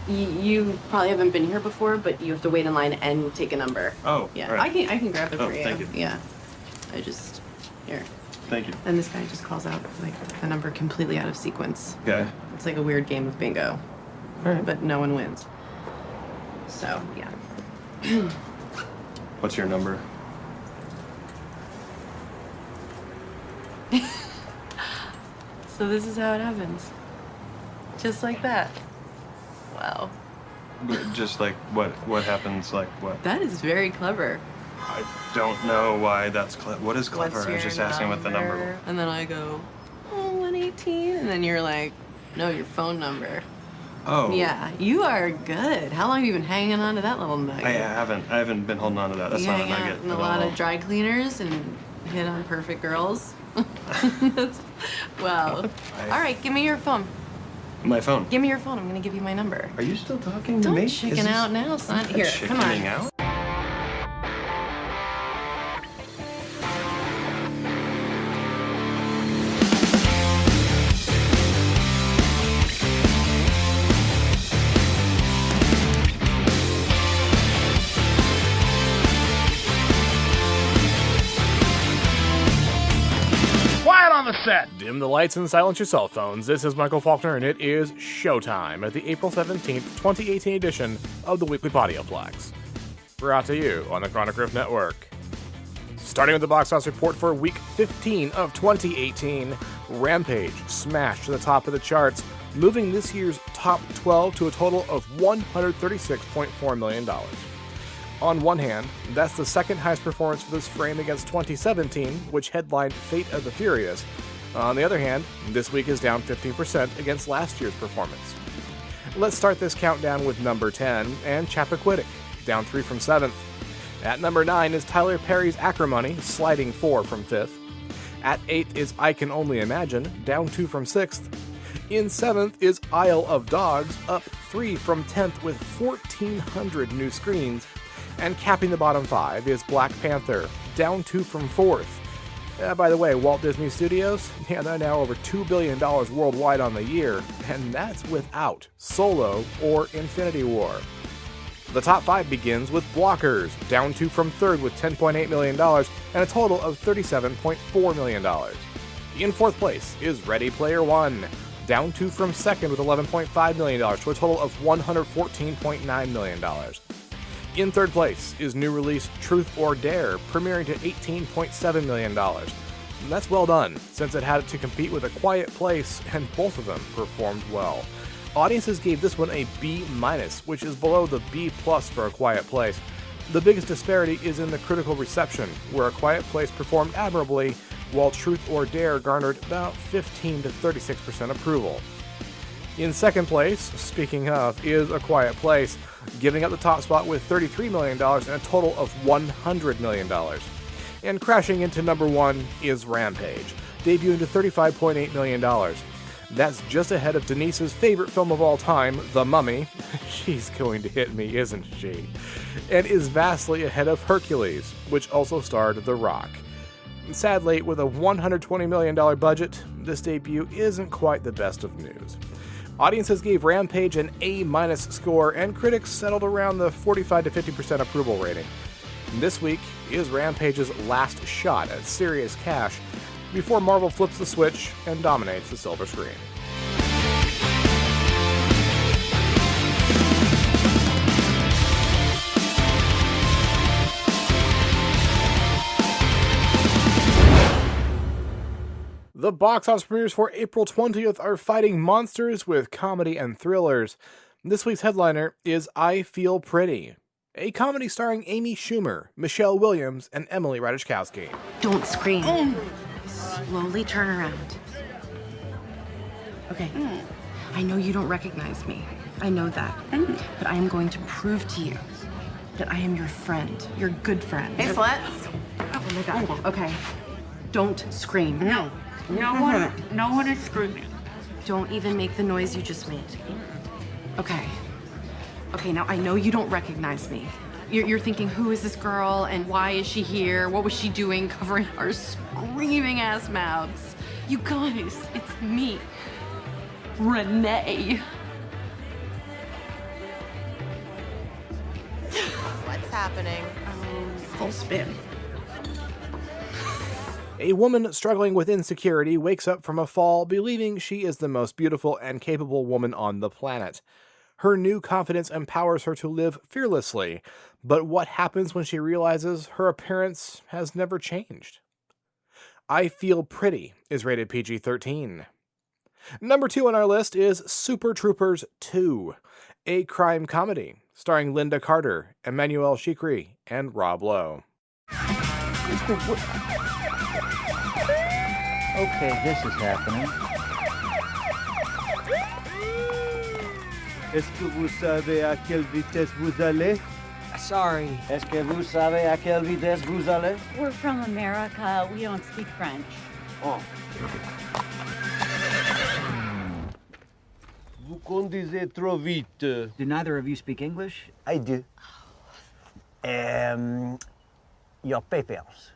You probably haven't been here before, but you have to wait in line and take a number. Oh, yeah. Right. I can grab it for you. Thank you. Yeah. Here. Thank you. And this guy just calls out like a number completely out of sequence. Okay. It's like a weird game of bingo. All right. But no one wins. So, yeah. What's your number? So this is how it happens. Just like that. Wow. Just like what happens, like what? That is very clever. I don't know why that's clever. What is clever? What's I was your just asking what the number. And then I go, 118. And then you're like, no, your phone number. Oh. Yeah, you are good. How long have you been hanging on to that little nugget? I haven't been holding on to that. That's you not a hang nugget out in at a lot all. of dry cleaners and hit on perfect girls. Wow. All right, give me your phone. My phone. Give me your phone. I'm gonna give you my number. Are you still talking to Don't me? chicken out now, son. Here, come on. Chickening out? Dim the lights and silence your cell phones. This is Michael Faulkner, and it is showtime at the April 17th, 2018 edition of the Weekly Podioplex. Brought to you on the Chronic Riff Network. Starting with the box office report for week 15 of 2018, Rampage smashed to the top of the charts, moving this year's top 12 to a total of $136.4 million. On one hand, that's the second highest performance for this frame against 2017, which headlined Fate of the Furious. On the other hand, this week is down 15% against last year's performance. Let's start this countdown with number 10 and Chappaquiddick, down 3 from 7th. At number 9 is Tyler Perry's Acrimony, sliding 4 from 5th. At 8th is I Can Only Imagine, down 2 from 6th. In 7th is Isle of Dogs, up 3 from 10th with 1,400 new screens. And capping the bottom 5 is Black Panther, down 2 from 4th. By the way, Walt Disney Studios, they're now over $2 billion worldwide on the year, and that's without Solo or Infinity War. The top 5 begins with Blockers, down 2 from 3rd with $10.8 million and a total of $37.4 million. In 4th place is Ready Player One, down 2 from 2nd with $11.5 million to a total of $114.9 million. In 3rd place is new release Truth or Dare, premiering to $18.7 million. And that's well done, since it had to compete with A Quiet Place, and both of them performed well. Audiences gave this one a B-, which is below the B+ for A Quiet Place. The biggest disparity is in the critical reception, where A Quiet Place performed admirably, while Truth or Dare garnered about 15 to 36% approval. In 2nd place, speaking of, is A Quiet Place, giving up the top spot with $33 million and a total of $100 million. And crashing into number 1 is Rampage, debuting to $35.8 million. That's just ahead of Denise's favorite film of all time, The Mummy. She's going to hit me, isn't she? And is vastly ahead of Hercules, which also starred The Rock. Sadly, with a $120 million budget, this debut isn't quite the best of news. Audiences gave Rampage an A- score, and critics settled around the 45 to 50% approval rating. This week is Rampage's last shot at serious cash before Marvel flips the switch and dominates the silver screen. The box office premieres for April 20th are fighting monsters with comedy and thrillers. This week's headliner is I Feel Pretty, a comedy starring Amy Schumer, Michelle Williams, and Emily Ratajkowski. Don't scream. Slowly turn around. Okay. I know you don't recognize me. I know that. But I am going to prove to you that I am your friend, your good friend. Hey, sluts. Oh my God. Okay. Don't scream. No. No one is screaming. Don't even make the noise you just made. Okay. Okay, now I know you don't recognize me. You're thinking, who is this girl and why is she here? What was she doing covering our screaming ass mouths? You guys, it's me, Renee. happening? Full spin. A woman struggling with insecurity wakes up from a fall believing she is the most beautiful and capable woman on the planet. Her new confidence empowers her to live fearlessly, but what happens when she realizes her appearance has never changed? I Feel Pretty is rated PG-13. Number 2 on our list is Super Troopers 2, a crime comedy starring Linda Carter, Emmanuel Chikri, and Rob Lowe. Okay, this is happening. Est-ce que vous savez à quelle vitesse vous allez? Sorry. Est-ce que vous savez à quelle vitesse vous allez? We're from America. We don't speak French. Oh. Vous conduisez trop vite. Do neither of you speak English? I do. Your papers.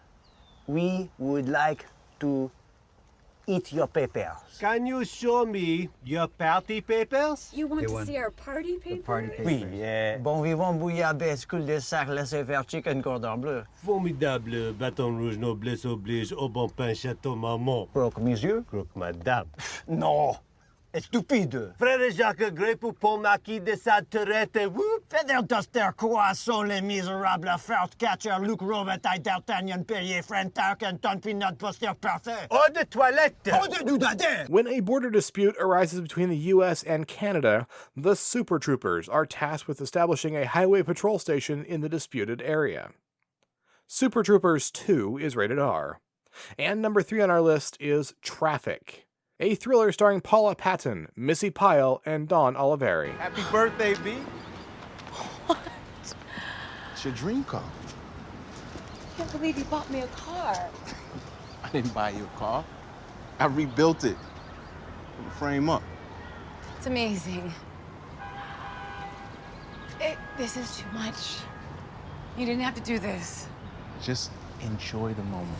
We would like to eat your papers. Can you show me your party papers? You want to see our party papers? The party papers. Oui, bon vivant bouillabaisse, coule de sac, laissez faire chicken cordon bleu. Formidable, bâton rouge, noblesse oblige, au bon pain, château maman. Croque monsieur? Croque madame. Non, stupide. Frère Jacques Grey pour Paul Marquis de Saturette, whoop. Feder Toster, Croissant, Les Misérables, First Catcher, Luc Robitaille, D'Artagnan, Perrier, Friend Tarkenton, Peanut Buster, Parfait. Eau de toilette. Eau de doudadin. When a border dispute arises between the U.S. and Canada, the Super Troopers are tasked with establishing a highway patrol station in the disputed area. Super Troopers 2 is rated R. And number 3 on our list is Traffik, a thriller starring Paula Patton, Missy Pyle, and Dawn Oliveri. Happy birthday, B. It's your dream car. I can't believe you bought me a car. I didn't buy you a car. I rebuilt it from the frame up. It's amazing. This is too much. You didn't have to do this. Just enjoy the moment.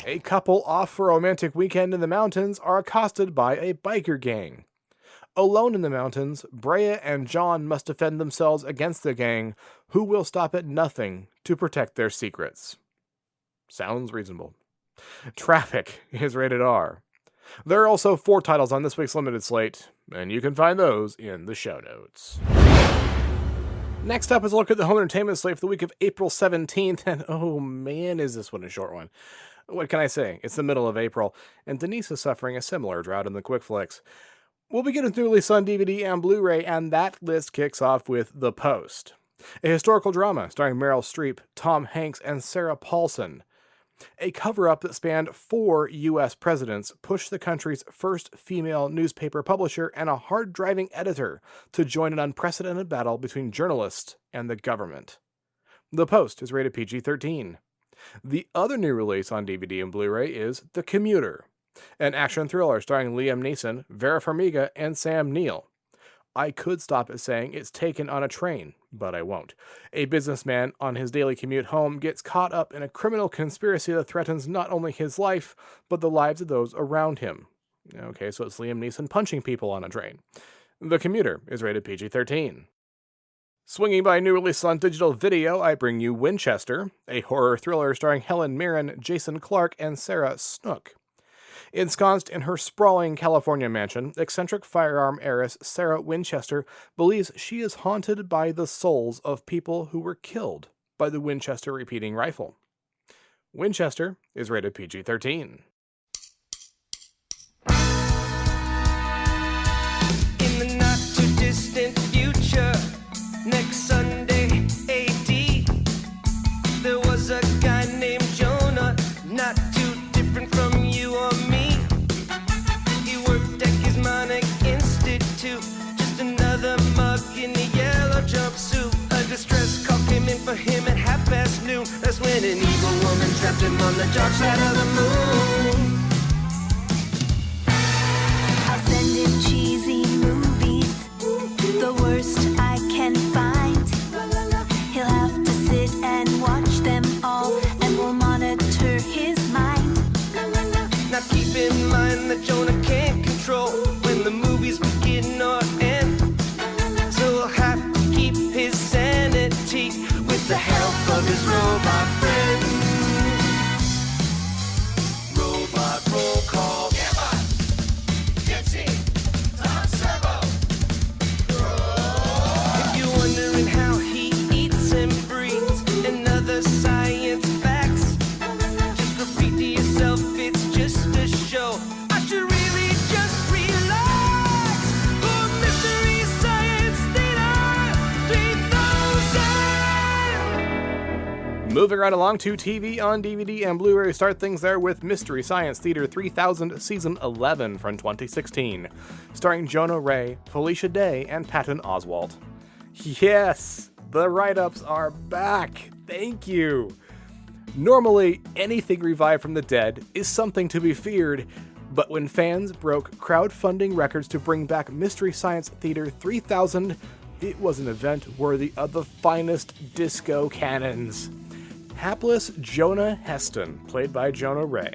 A couple off for a romantic weekend in the mountains are accosted by a biker gang. Alone in the mountains, Brea and John must defend themselves against the gang, who will stop at nothing to protect their secrets. Sounds reasonable. Traffik is rated R. There are also 4 titles on this week's limited slate, and you can find those in the show notes. Next up is a look at the home entertainment slate for the week of April 17th, and oh man, is this one a short one. What can I say? It's the middle of April, and Denise is suffering a similar drought in the quick flicks. We'll begin with new release on DVD and Blu-ray, and that list kicks off with The Post, a historical drama starring Meryl Streep, Tom Hanks, and Sarah Paulson. A cover-up that spanned 4 U.S. presidents pushed the country's first female newspaper publisher and a hard-driving editor to join an unprecedented battle between journalists and the government. The Post is rated PG-13. The other new release on DVD and Blu-ray is The Commuter, an action thriller starring Liam Neeson, Vera Farmiga, and Sam Neill. I could stop at saying it's taken on a train, but I won't. A businessman on his daily commute home gets caught up in a criminal conspiracy that threatens not only his life, but the lives of those around him. Okay, so it's Liam Neeson punching people on a train. The Commuter is rated PG-13. Swinging by new release on digital video, I bring you Winchester, a horror thriller starring Helen Mirren, Jason Clarke, and Sarah Snook. Ensconced in her sprawling California mansion, eccentric firearm heiress Sarah Winchester believes she is haunted by the souls of people who were killed by the Winchester repeating rifle. Winchester is rated PG-13. In the not-too-distant future, next Sunday, AD, there was a guy named Jonah, not too different from you or me. He worked at Gizmonic Institute, just another mug in a yellow jumpsuit. A distress call came in for him at noon. That's when an evil woman trapped him on the dark side of the moon. I'll send him cheesy movies, the worst I can find. He'll have to sit and watch them all, and we'll monitor his mind. Now keep in mind that Jonah can't control when the movies begin or end. Moving right along to TV on DVD and Blu-ray, start things there with Mystery Science Theater 3000 Season 11 from 2016, starring Jonah Ray, Felicia Day, and Patton Oswalt. Yes, the write-ups are back. Thank you. Normally, anything revived from the dead is something to be feared, but when fans broke crowdfunding records to bring back Mystery Science Theater 3000, it was an event worthy of the finest disco cannons. Hapless Jonah Heston, played by Jonah Ray,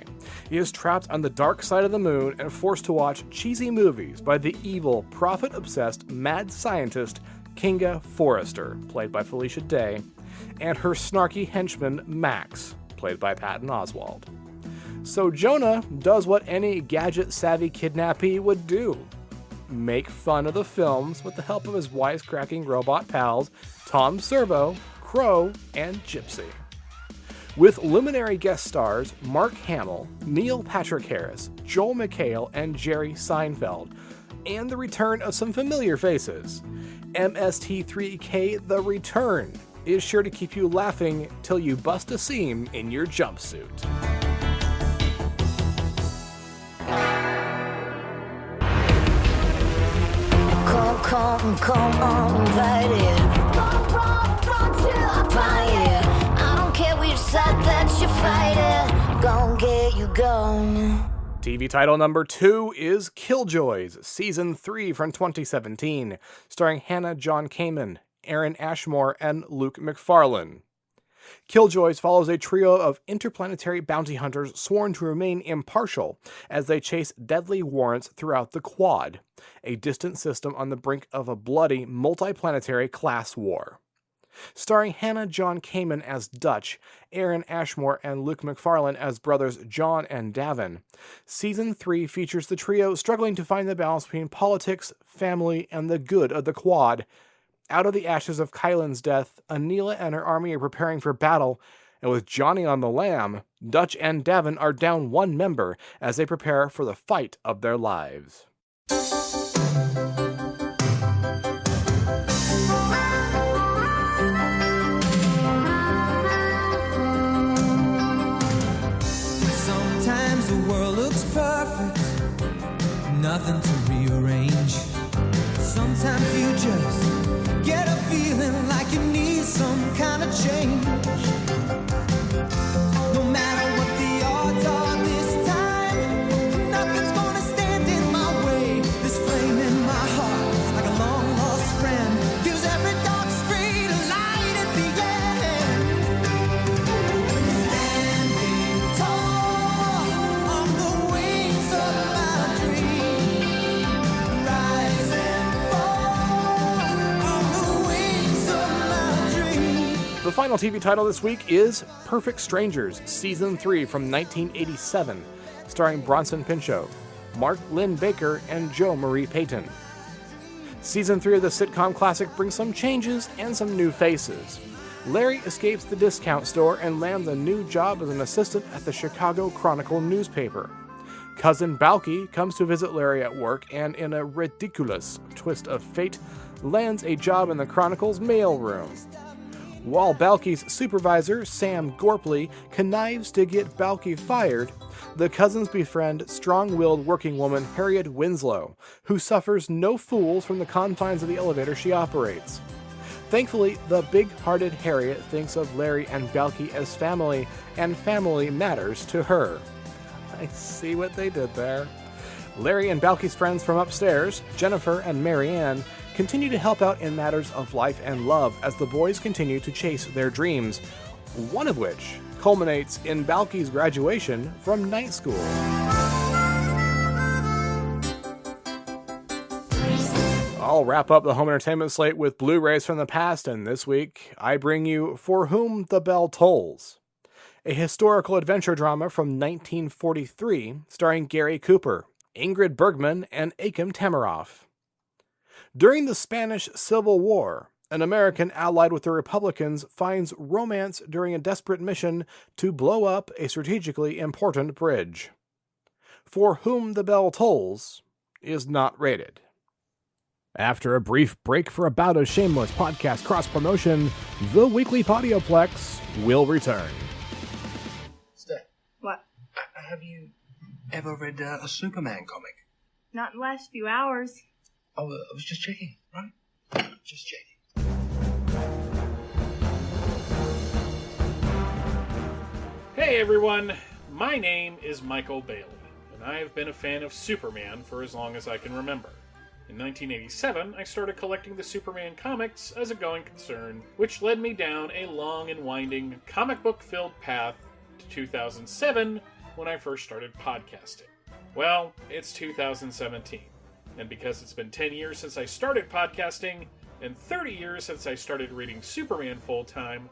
is trapped on the dark side of the moon and forced to watch cheesy movies by the evil, profit-obsessed mad scientist Kinga Forrester, played by Felicia Day, and her snarky henchman Max, played by Patton Oswalt. So Jonah does what any gadget-savvy kidnappee would do: make fun of the films with the help of his wisecracking robot pals Tom Servo, Crow, and Gypsy. With luminary guest stars Mark Hamill, Neil Patrick Harris, Joel McHale, and Jerry Seinfeld, and the return of some familiar faces, MST3K The Return is sure to keep you laughing till you bust a seam in your jumpsuit. Come on, invited. Run till I find it. I don't care which side that you're fighting. Gon' get you gone. TV title number 2 is Killjoys, Season 3 from 2017, starring Hannah John Kamen, Aaron Ashmore, and Luke McFarlane. Killjoys follows a trio of interplanetary bounty hunters sworn to remain impartial as they chase deadly warrants throughout the Quad, a distant system on the brink of a bloody multiplanetary class war. Starring Hannah John Kamen as Dutch, Aaron Ashmore, and Luke McFarlane as brothers John and Davin, Season 3 features the trio struggling to find the balance between politics, family, and the good of the Quad. Out of the ashes of Kylan's death, Anila and her army are preparing for battle, and with Johnny on the lam, Dutch and Davin are down one member as they prepare for the fight of their lives. Sometimes the world looks perfect, nothing to rearrange. Sometimes you just get a feeling like you need some kind of change. No matter what the odds are this time, nothing's gonna stand in my way. This flame in my heart is like a long lost friend, gives every dark street a light at the end. Standing tall on the wings of my dream, rise and fall on the wings of my dream. The final TV title this week is Perfect Strangers, Season 3 from 1987, starring Bronson Pinchot, Mark Lynn Baker, and Jo Marie Payton. Season 3 of the sitcom classic brings some changes and some new faces. Larry escapes the discount store and lands a new job as an assistant at the Chicago Chronicle newspaper. Cousin Balky comes to visit Larry at work and, in a ridiculous twist of fate, lands a job in the Chronicle's mailroom. While Balky's supervisor, Sam Gorpley, connives to get Balky fired, the cousins befriend strong-willed working woman Harriet Winslow, who suffers no fools from the confines of the elevator she operates. Thankfully, the big-hearted Harriet thinks of Larry and Balky as family, and family matters to her. I see what they did there. Larry and Balky's friends from upstairs, Jennifer and Marianne, continue to help out in matters of life and love as the boys continue to chase their dreams, one of which culminates in Balky's graduation from night school. I'll wrap up the home entertainment slate with Blu-rays from the past, and this week I bring you For Whom the Bell Tolls, a historical adventure drama from 1943 starring Gary Cooper, Ingrid Bergman, and Akim Tamiroff. During the Spanish Civil War, an American allied with the Republicans finds romance during a desperate mission to blow up a strategically important bridge. For Whom the Bell Tolls is not rated. After a brief break for a bout of shameless podcast cross-promotion, the Weekly Podioplex will return. Steph. What? Have you ever read a Superman comic? Not in the last few hours. Oh, I was just checking, right? Just checking. Hey everyone, my name is Michael Bailey, and I have been a fan of Superman for as long as I can remember. In 1987, I started collecting the Superman comics as a going concern, which led me down a long and winding comic book-filled path to 2007, when I first started podcasting. Well, it's 2017, and because it's been 10 years since I started podcasting, and 30 years since I started reading Superman full-time,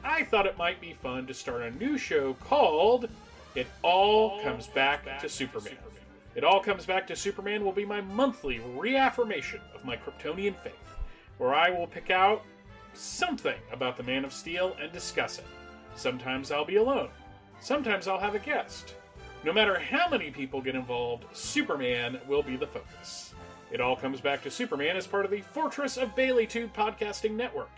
I thought it might be fun to start a new show called It All Comes Back to Superman. It All Comes Back to Superman will be my monthly reaffirmation of my Kryptonian faith, where I will pick out something about the Man of Steel and discuss it. Sometimes I'll be alone. Sometimes I'll have a guest. No matter how many people get involved, Superman will be the focus. It All Comes Back to Superman is part of the Fortress of Baileytude podcasting network.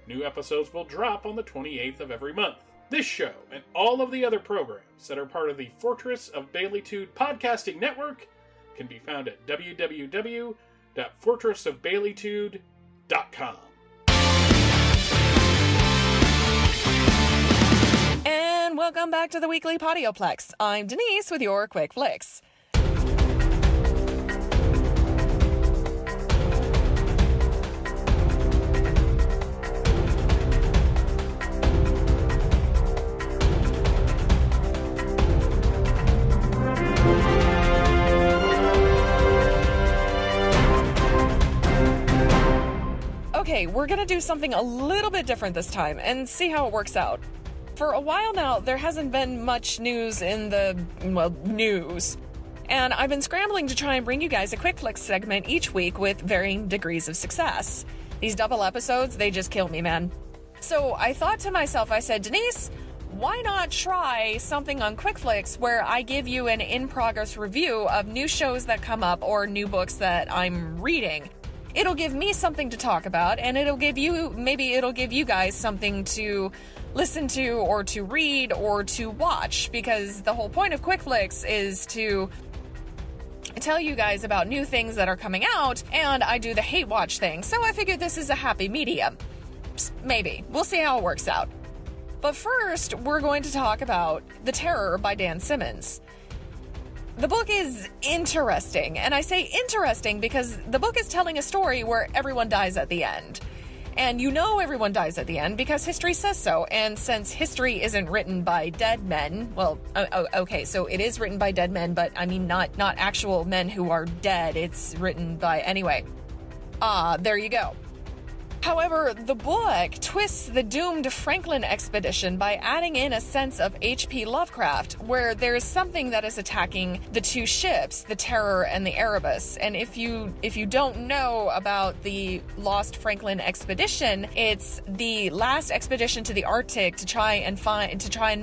New episodes will drop on the 28th of every month. This show and all of the other programs that are part of the Fortress of Baileytude podcasting network can be found at www.fortressofbaileytude.com. And welcome back to the Weekly Podioplex. I'm Denise with your Quick Flicks. Okay, we're gonna do something a little bit different this time and see how it works out. For a while now, there hasn't been much news in the, news. And I've been scrambling to try and bring you guys a Quick Flicks segment each week with varying degrees of success. These double episodes, they just kill me, man. So I thought to myself, I said, Denise, why not try something on Quick Flicks where I give you an in-progress review of new shows that come up or new books that I'm reading? It'll give me something to talk about, and it'll give you guys something to listen to or to read or to watch, because the whole point of Quick Flicks is to tell you guys about new things that are coming out, and I do the hate watch thing, so I figured this is a happy medium. Maybe. We'll see how it works out. But first, we're going to talk about The Terror by Dan Simmons. The book is interesting, and I say interesting because the book is telling a story where everyone dies at the end. And you know everyone dies at the end because history says so, and since history isn't written by dead men, well, okay, so it is written by dead men, but I mean not actual men who are dead, it's written by, anyway. There you go. However, the book twists the doomed Franklin expedition by adding in a sense of H.P. Lovecraft, where there is something that is attacking the two ships, the Terror and the Erebus. And if you don't know about the lost Franklin expedition, it's the last expedition to the Arctic to try and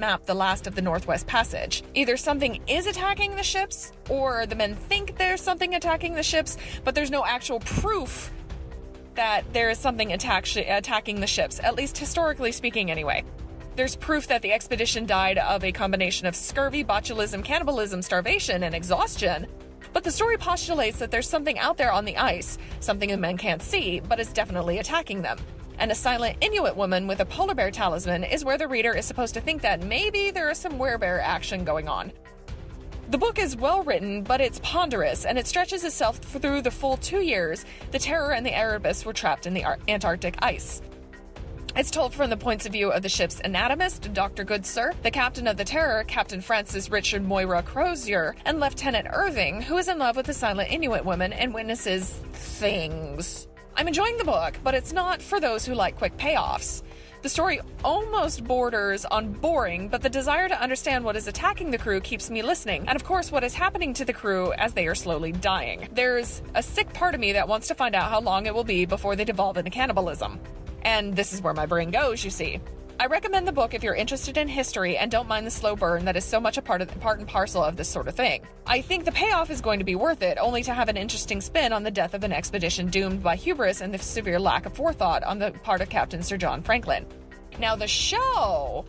map the last of the Northwest Passage. Either something is attacking the ships, or the men think there's something attacking the ships, but there's no actual proof that there is something attacking the ships, at least historically speaking anyway. There's proof that the expedition died of a combination of scurvy, botulism, cannibalism, starvation, and exhaustion. But the story postulates that there's something out there on the ice, something the men can't see, but is definitely attacking them. And a silent Inuit woman with a polar bear talisman is where the reader is supposed to think that maybe there is some werebear action going on. The book is well written, but it's ponderous, and it stretches itself through the full 2 years the Terror and the Erebus were trapped in the Antarctic ice. It's told from the points of view of the ship's anatomist, Dr. Goodsir, the captain of the Terror, Captain Francis Richard Moira Crozier, and Lieutenant Irving, who is in love with the silent Inuit woman and witnesses things. I'm enjoying the book, but it's not for those who like quick payoffs. The story almost borders on boring, but the desire to understand what is attacking the crew keeps me listening, and of course what is happening to the crew as they are slowly dying. There's a sick part of me that wants to find out how long it will be before they devolve into cannibalism. And this is where my brain goes, you see. I recommend the book if you're interested in history and don't mind the slow burn that is so much a part and parcel of this sort of thing. I think the payoff is going to be worth it, only to have an interesting spin on the death of an expedition doomed by hubris and the severe lack of forethought on the part of Captain Sir John Franklin. Now, the show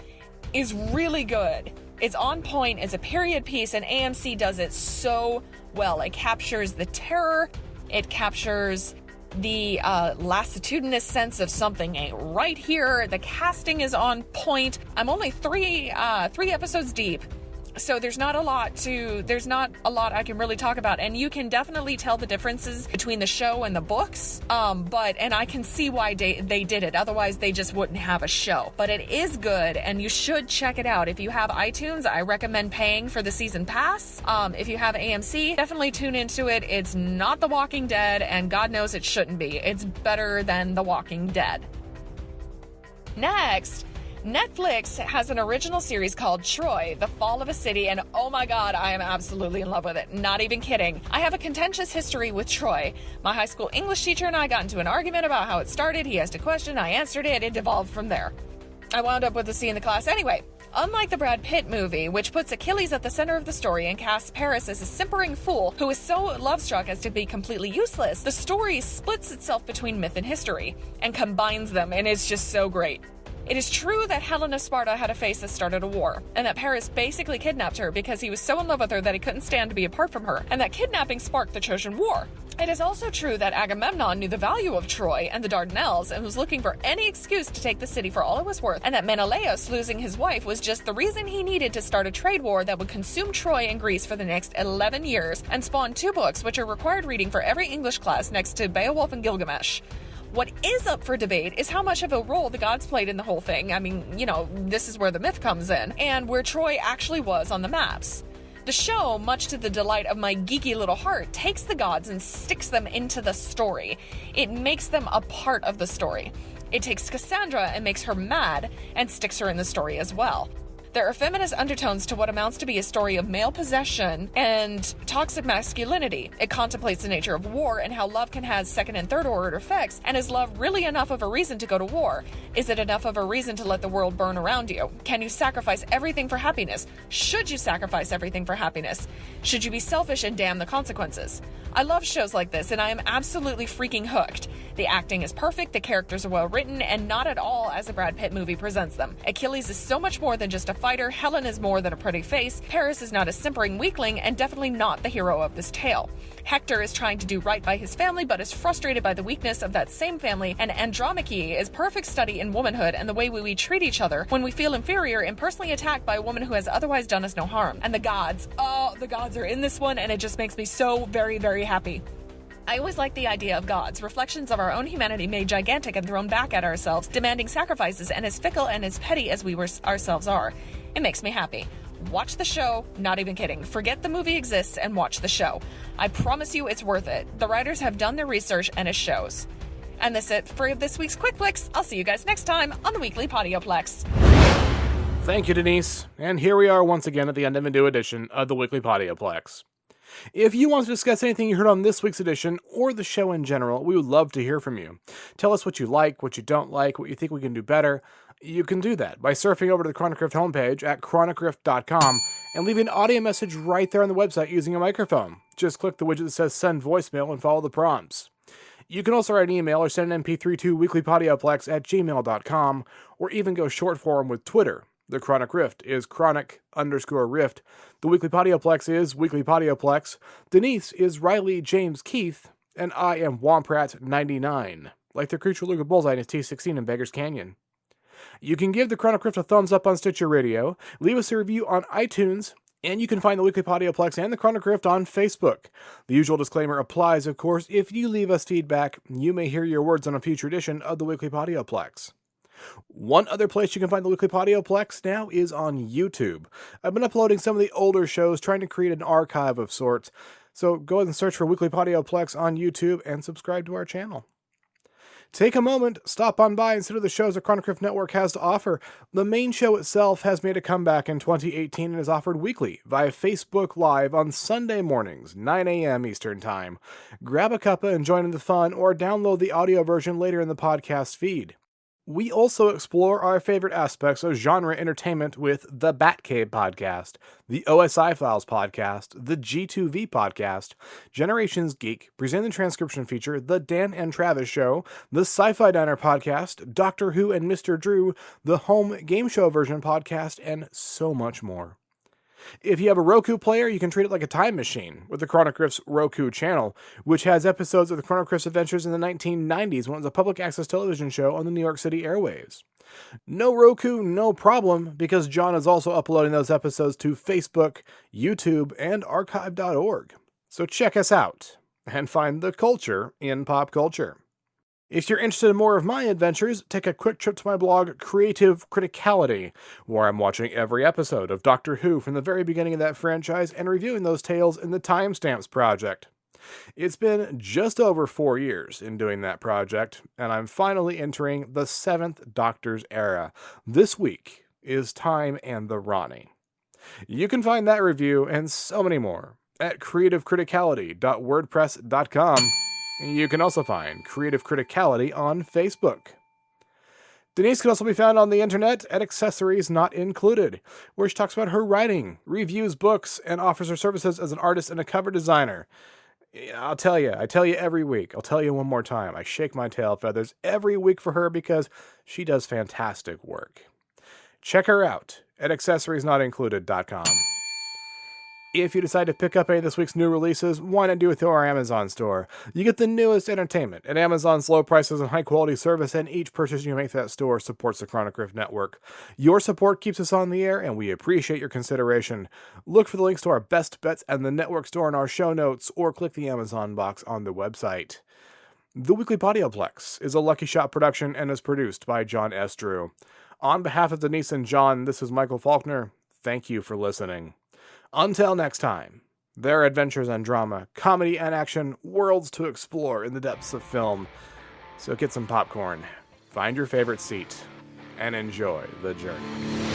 is really good. It's on point, it's a period piece, and AMC does it so well. It captures the terror, it captures the lassitudinous sense of something ain't right here. The casting is on point. I'm only three episodes deep, so there's not a lot I can really talk about, and you can definitely tell the differences between the show and the books. And I can see why they did it. Otherwise, they just wouldn't have a show. But it is good, and you should check it out. If you have iTunes, I recommend paying for the season pass. If you have AMC, definitely tune into it. It's not The Walking Dead, and God knows it shouldn't be. It's better than The Walking Dead. Next, Netflix has an original series called Troy, The Fall of a City, and oh my god, I am absolutely in love with it. Not even kidding. I have a contentious history with Troy. My high school English teacher and I got into an argument about how it started. He asked a question, I answered it, it devolved from there. I wound up with a C in the class anyway. Unlike the Brad Pitt movie, which puts Achilles at the center of the story and casts Paris as a simpering fool who is so love-struck as to be completely useless, the story splits itself between myth and history and combines them, and it's just so great. It is true that Helen of Sparta had a face that started a war, and that Paris basically kidnapped her because he was so in love with her that he couldn't stand to be apart from her, and that kidnapping sparked the Trojan War. It is also true that Agamemnon knew the value of Troy and the Dardanelles and was looking for any excuse to take the city for all it was worth, and that Menelaus losing his wife was just the reason he needed to start a trade war that would consume Troy and Greece for the next 11 years and spawn 2 books which are required reading for every English class next to Beowulf and Gilgamesh. What is up for debate is how much of a role the gods played in the whole thing. I mean, this is where the myth comes in, and where Troy actually was on the maps. The show, much to the delight of my geeky little heart, takes the gods and sticks them into the story. It makes them a part of the story. It takes Cassandra and makes her mad, and sticks her in the story as well. There are feminist undertones to what amounts to be a story of male possession and toxic masculinity. It contemplates the nature of war and how love can have second and third order effects. And is love really enough of a reason to go to war? Is it enough of a reason to let the world burn around you? Can you sacrifice everything for happiness? Should you sacrifice everything for happiness? Should you be selfish and damn the consequences? I love shows like this, and I am absolutely freaking hooked. The acting is perfect, the characters are well written, and not at all as a Brad Pitt movie presents them. Achilles is so much more than just a fighter, Helen is more than a pretty face, Paris is not a simpering weakling, and definitely not the hero of this tale. Hector is trying to do right by his family, but is frustrated by the weakness of that same family, and Andromache is perfect study in womanhood and the way we treat each other when we feel inferior and personally attacked by a woman who has otherwise done us no harm. And the gods are in this one, and it just makes me so very, very happy. I always like the idea of gods, reflections of our own humanity made gigantic and thrown back at ourselves, demanding sacrifices, and as fickle and as petty as we ourselves are. It makes me happy. Watch the show, not even kidding. Forget the movie exists and watch the show. I promise you it's worth it. The writers have done their research and it shows. And that's it for this week's Quick Flicks. I'll see you guys next time on the Weekly Podioplex. Thank you, Denise. And here we are once again at the end of a new edition of the Weekly Podioplex. If you want to discuss anything you heard on this week's edition, or the show in general, we would love to hear from you. Tell us what you like, what you don't like, what you think we can do better. You can do that by surfing over to the Chronic Rift homepage at chronicrift.com and leave an audio message right there on the website using a microphone. Just click the widget that says send voicemail and follow the prompts. You can also write an email or send an MP3 to weeklypodioplex at gmail.com, or even go short form with Twitter. The Chronic Rift is chronic_rift. The Weekly Podioplex is Weekly Podioplex. Denise is Riley James Keith. And I am Womprat99, like the creature Luca Bullseye in his T16 in Beggar's Canyon. You can give the Chronic Rift a thumbs up on Stitcher Radio, leave us a review on iTunes, and you can find the Weekly Podioplex and the Chronic Rift on Facebook. The usual disclaimer applies, of course. If you leave us feedback, you may hear your words on a future edition of the Weekly Podioplex. One other place you can find the Weekly Podioplex now is on YouTube. I've been uploading some of the older shows, trying to create an archive of sorts. So go ahead and search for Weekly Podioplex on YouTube and subscribe to our channel. Take a moment, stop on by and consider the shows the Chronic Rift Network has to offer. The main show itself has made a comeback in 2018 and is offered weekly via Facebook Live on Sunday mornings, 9 a.m. Eastern Time. Grab a cuppa and join in the fun, or download the audio version later in the podcast feed. We also explore our favorite aspects of genre entertainment with the Batcave podcast, the OSI Files podcast, the G2V podcast, Generations Geek, Present the Transcription feature, the Dan and Travis show, the Sci-Fi Diner podcast, Doctor Who and Mr. Drew, the Home Game Show version podcast, and so much more. If you have a Roku player, you can treat it like a time machine with the Chronogriff's Roku channel, which has episodes of the Chronogriff's adventures in the 1990s when it was a public access television show on the New York City airwaves. No Roku, no problem, because John is also uploading those episodes to Facebook, YouTube, and archive.org. So check us out and find the culture in pop culture. If you're interested in more of my adventures, take a quick trip to my blog, Creative Criticality, where I'm watching every episode of Doctor Who from the very beginning of that franchise and reviewing those tales in the Timestamps Project. It's been just over 4 years in doing that project, and I'm finally entering the 7th Doctor's era. This week is Time and the Ronnie. You can find that review and so many more at creativecriticality.wordpress.com. You can also find Creative Criticality on Facebook. Denise can also be found on the internet at Accessories Not Included, where she talks about her writing, reviews books, and offers her services as an artist and a cover designer. I tell you every week. I'll tell you one more time. I shake my tail feathers every week for her because she does fantastic work. Check her out at accessoriesnotincluded.com. If you decide to pick up any of this week's new releases, why not do it through our Amazon store? You get the newest entertainment at Amazon's low prices and high-quality service, and each purchase you make that store supports the Chronogriff Network. Your support keeps us on the air, and we appreciate your consideration. Look for the links to our best bets and the network store in our show notes, or click the Amazon box on the website. The Weekly Podioplex is a Lucky Shot production and is produced by John S. Drew. On behalf of Denise and John, this is Michael Faulkner. Thank you for listening. Until next time, there are adventures and drama, comedy and action, worlds to explore in the depths of film. So get some popcorn, find your favorite seat, and enjoy the journey.